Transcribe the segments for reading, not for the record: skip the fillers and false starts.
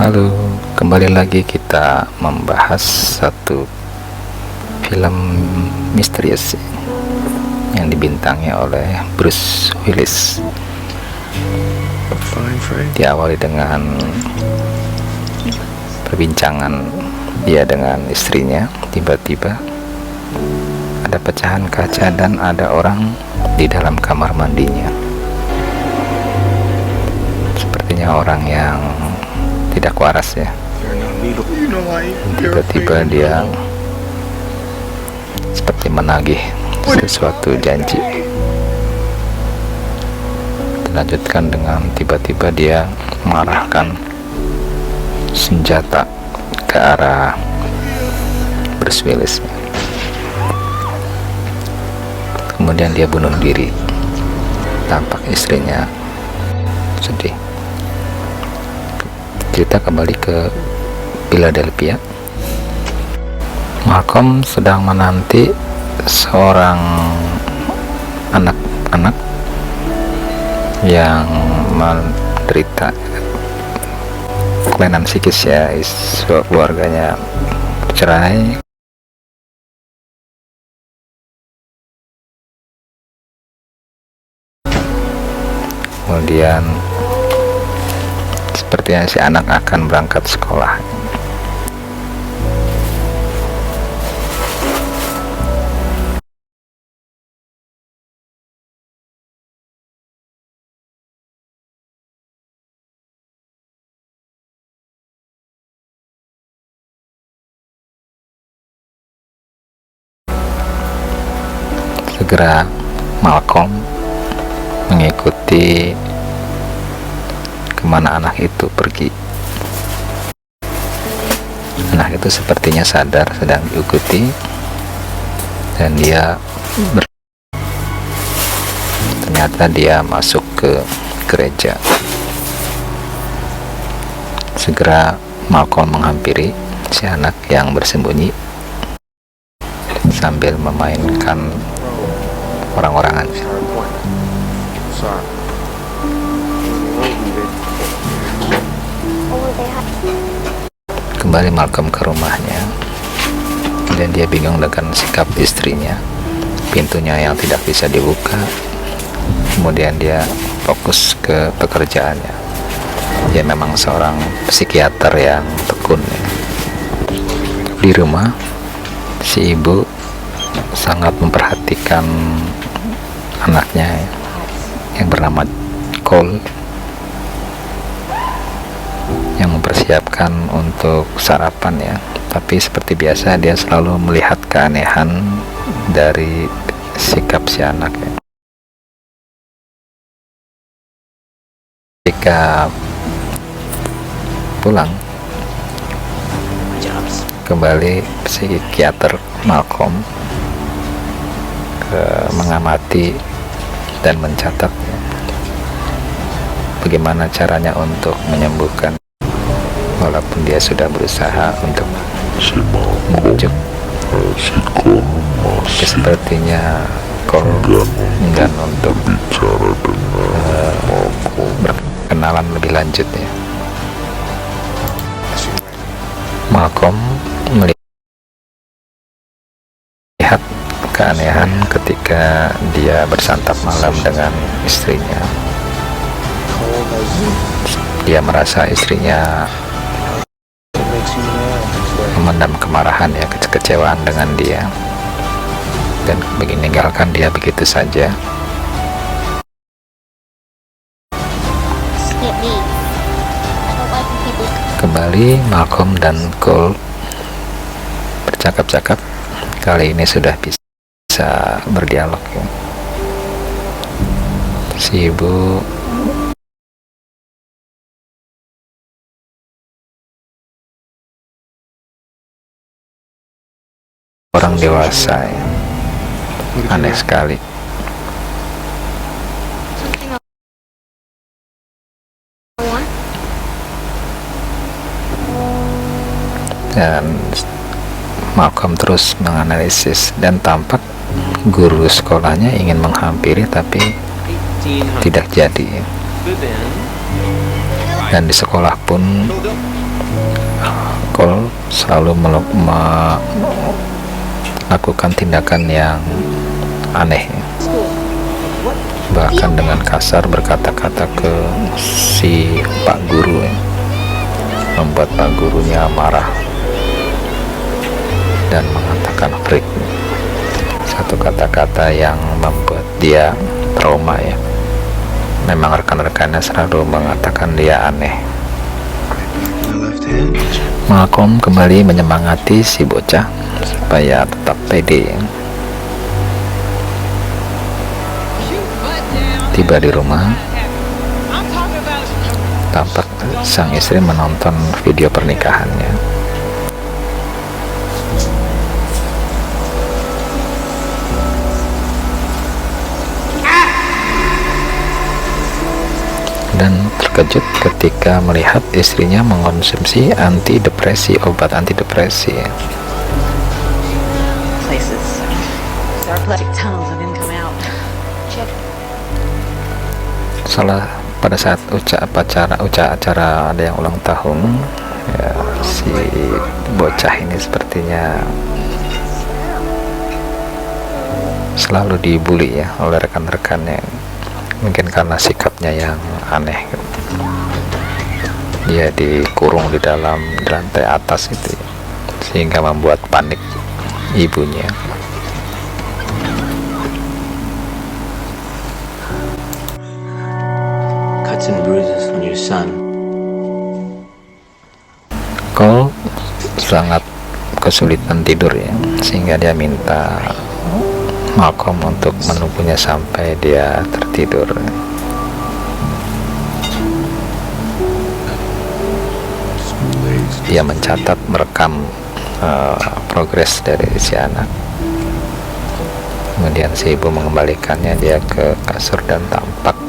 Halo, kembali lagi kita membahas satu film misterius yang dibintangi oleh Bruce Willis. Diawali dengan perbincangan dia dengan istrinya. Tiba-tiba ada pecahan kaca dan ada orang di dalam kamar mandinya. Sepertinya orang yang tidak waras ya. Tiba-tiba dia seperti menagih sesuatu janji. Dilanjutkan dengan tiba-tiba dia mengarahkan senjata ke arah Bruce Willis. Kemudian dia bunuh diri. Tampak istrinya sedih. Kita kembali ke Philadelphia. Malcolm sedang menanti seorang anak-anak yang menderita kelainan psikis ya, keluarganya bercerai. Kemudian sepertinya si anak akan berangkat sekolah. Segera Malcolm mengikuti kemana anak itu pergi. Anak itu sepertinya sadar sedang diikuti dan dia ternyata dia masuk ke gereja. Segera Malcolm menghampiri si anak yang bersembunyi sambil memainkan orang-orangan. Kembali Malcolm ke rumahnya dan dia bingung dengan sikap istrinya. Pintunya yang tidak bisa dibuka. Kemudian dia fokus ke pekerjaannya. Dia memang seorang psikiater yang tekun ya. Di rumah si ibu sangat memperhatikan anaknya ya, yang bernama Cole, yang mempersiapkan untuk sarapan ya. Tapi seperti biasa dia selalu melihat keanehan dari sikap si anak ya. Ketika pulang kembali, psikiater Malcolm mengamati dan mencatat bagaimana caranya untuk menyembuhkan, walaupun dia sudah berusaha untuk membujuk. Sepertinya Cole enggan untuk berkenalan lebih lanjut ya. Malcolm melihat keanehan ketika dia bersantap malam dengan istrinya. Dia merasa istrinya memendam kemarahan ya, kekecewaan dengan dia dan meninggalkan dia begitu saja. Kembali Malcolm dan Cole bercakap-cakap. Kali ini sudah bisa berdialog ya. Si ibu orang dewasa ya. Aneh sekali. Dan Malcolm terus menganalisis dan tampak guru sekolahnya ingin menghampiri tapi tidak jadi. Dan di sekolah pun Cole selalu melakukan tindakan yang aneh, bahkan dengan kasar berkata-kata ke si Pak Guru, membuat Pak Gurunya marah dan mengatakan freak, satu kata-kata yang membuat dia trauma ya. Memang rekan-rekannya selalu mengatakan dia aneh. Malcolm kembali menyemangati si bocah supaya tetap pede. Tiba di rumah, tampak sang istri menonton video pernikahannya. Dan terkejut ketika melihat istrinya mengonsumsi obat antidepresi. Pada saat acara ada yang ulang tahun ya, si bocah ini sepertinya selalu dibully ya oleh rekan-rekannya, mungkin karena sikapnya yang aneh. Dia dikurung di lantai atas itu ya, sehingga membuat panik ibunya. Cuts and bruises on your son. Cole sangat kesulitan tidur ya, sehingga dia minta Malcolm untuk menunggunya sampai dia tertidur. Dia mencatat, merekam progres dari si anak. Kemudian si ibu mengembalikannya dia ke kasur dan tampak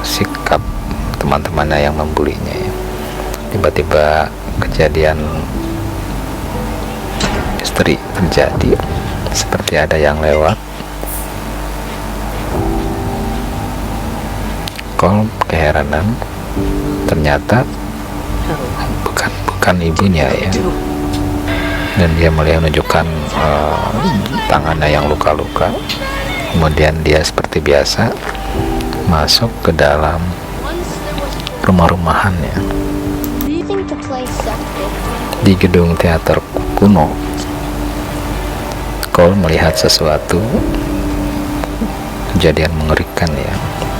sikap teman-temannya yang membulinya ya. Tiba-tiba kejadian misteri terjadi, seperti ada yang lewat. Cole keheranan, ternyata bukan ibunya ya, dan dia mulai menunjukkan tangannya yang luka-luka. Kemudian dia seperti biasa masuk ke dalam rumah-rumahannya di gedung teater kuno. Cole melihat sesuatu kejadian mengerikan ya,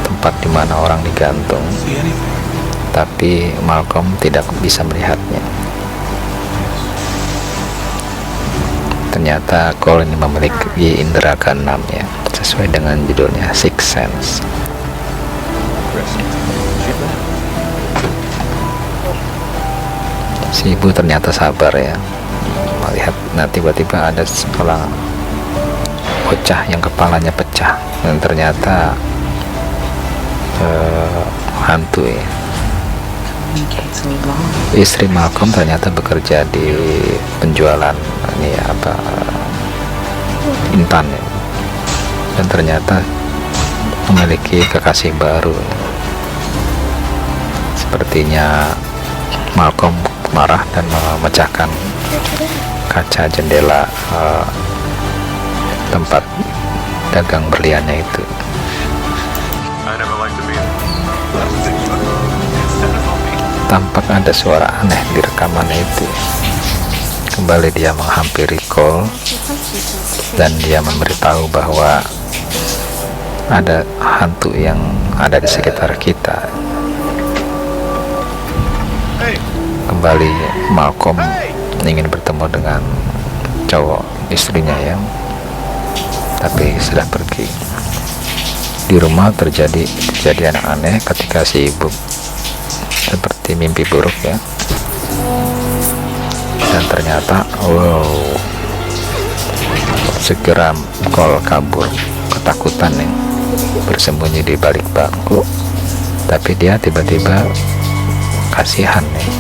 tempat di mana orang digantung, tapi Malcolm tidak bisa melihatnya. Ternyata Cole ini memiliki indera keenam ya, sesuai dengan judulnya Sixth Sense. Si ibu ternyata sabar ya melihat. Nah, tiba-tiba ada seorang bocah yang kepalanya pecah, dan ternyata hantu ya. Istri Malcolm ternyata bekerja di penjualan ini intan ya, dan ternyata memiliki kekasih baru. Sepertinya Malcolm marah dan memecahkan kaca jendela tempat dagang berliannya itu. Tampak ada suara aneh di rekamannya itu. Kembali dia menghampiri Cole dan dia memberitahu bahwa ada hantu yang ada di sekitar kita. Kembali Malcolm ingin bertemu dengan cowok istrinya ya, tapi sudah pergi. Di rumah terjadi kejadian aneh ketika si ibu seperti mimpi buruk ya, dan ternyata segera Cole kabur ketakutan nih, bersembunyi di balik bangku. Tapi dia tiba-tiba kasihan nih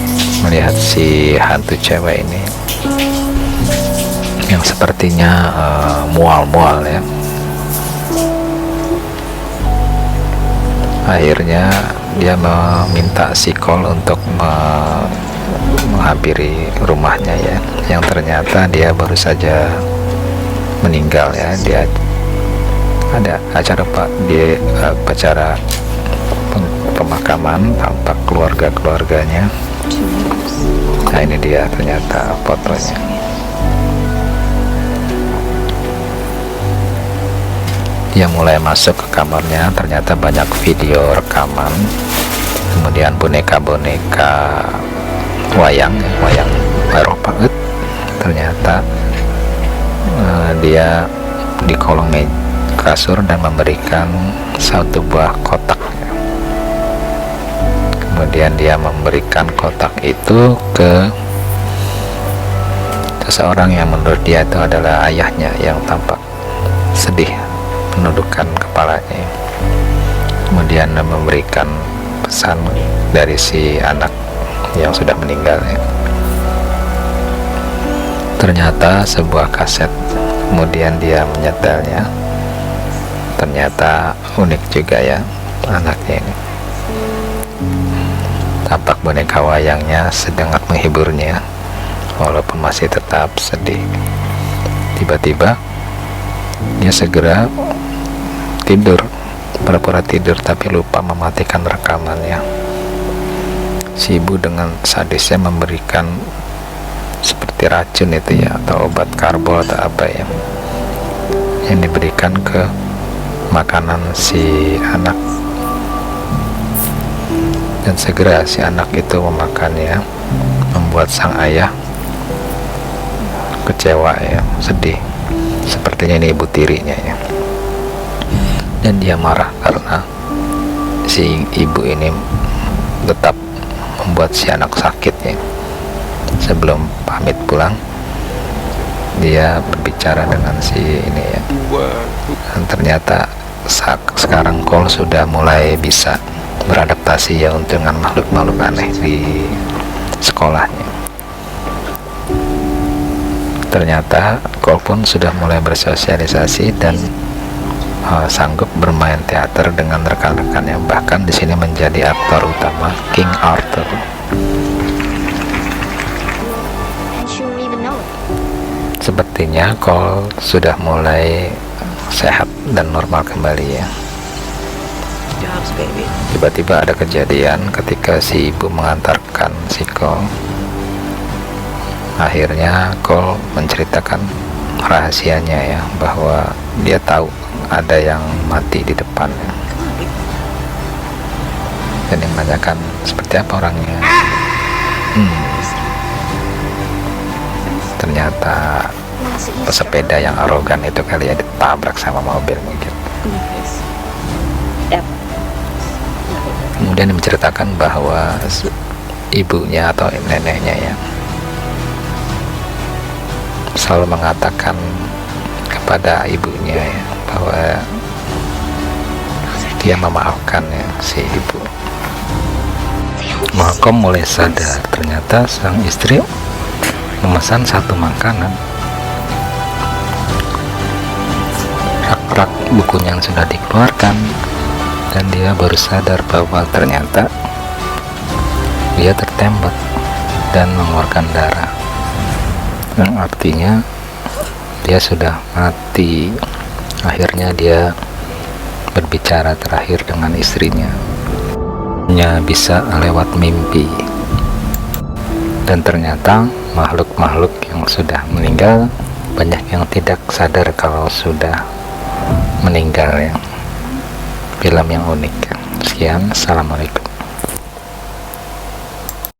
melihat si hantu cewek ini yang sepertinya mual-mual ya. Akhirnya dia meminta si Cole untuk menghampiri rumahnya ya, yang ternyata dia baru saja meninggal ya. Dia ada acara acara pemakaman tampak keluarganya. Nah, ini dia ternyata fotonya. Dia mulai masuk ke kamarnya, ternyata banyak video rekaman, kemudian boneka-boneka wayang Eropa. Ternyata dia di kolong kasur dan memberikan satu buah kotak. Kemudian dia memberikan kotak itu ke seseorang yang menurut dia itu adalah ayahnya, yang tampak sedih menundukkan kepalanya. Kemudian memberikan pesan dari si anak yang sudah meninggal ya. Ternyata sebuah kaset. Kemudian dia menyetelnya. Ternyata unik juga ya anaknya ini. Tampak boneka wayangnya sangat menghiburnya, walaupun masih tetap sedih. Tiba-tiba dia segera tidur, pura-pura tidur, tapi lupa mematikan rekamannya. Si ibu dengan sadisnya memberikan seperti racun itu ya, atau obat karbol atau apa ya, yang diberikan ke makanan si anak. Dan segera si anak itu memakannya, membuat sang ayah kecewa ya, sedih. Sepertinya ini ibu tirinya ya. Dan dia marah karena si ibu ini tetap membuat si anak sakit ya. Sebelum pamit pulang, dia berbicara dengan si ini ya. Dan ternyata sekarang Cole sudah mulai bisa beradaptasi ya dengan makhluk-makhluk aneh di sekolahnya. Ternyata Cole pun sudah mulai bersosialisasi dan sanggup bermain teater dengan rekan-rekannya, bahkan di sini menjadi aktor utama King Arthur. Sepertinya Cole sudah mulai sehat dan normal kembali ya. Tiba-tiba ada kejadian ketika si ibu mengantarkan si Cole. Akhirnya Cole menceritakan rahasianya ya, bahwa dia tahu ada yang mati di depannya. Dan yang menanyakan seperti apa orangnya. Ternyata pesepeda yang arogan itu kali ya, ditabrak sama mobil mungkin. Kemudian menceritakan bahwa ibunya atau neneknya ya selalu mengatakan kepada ibunya ya, bahwa dia memaafkan ya si ibu. Malcolm mulai sadar, ternyata sang istri memesan satu makanan. Rak-rak bukunya yang sudah dikeluarkan, dan dia baru sadar bahwa ternyata dia tertembak dan mengeluarkan darah, yang artinya dia sudah mati. Akhirnya dia berbicara terakhir dengan istrinya, hanya bisa lewat mimpi. Dan ternyata makhluk-makhluk yang sudah meninggal banyak yang tidak sadar kalau sudah meninggal ya. Film yang unik. Sekian, assalamualaikum.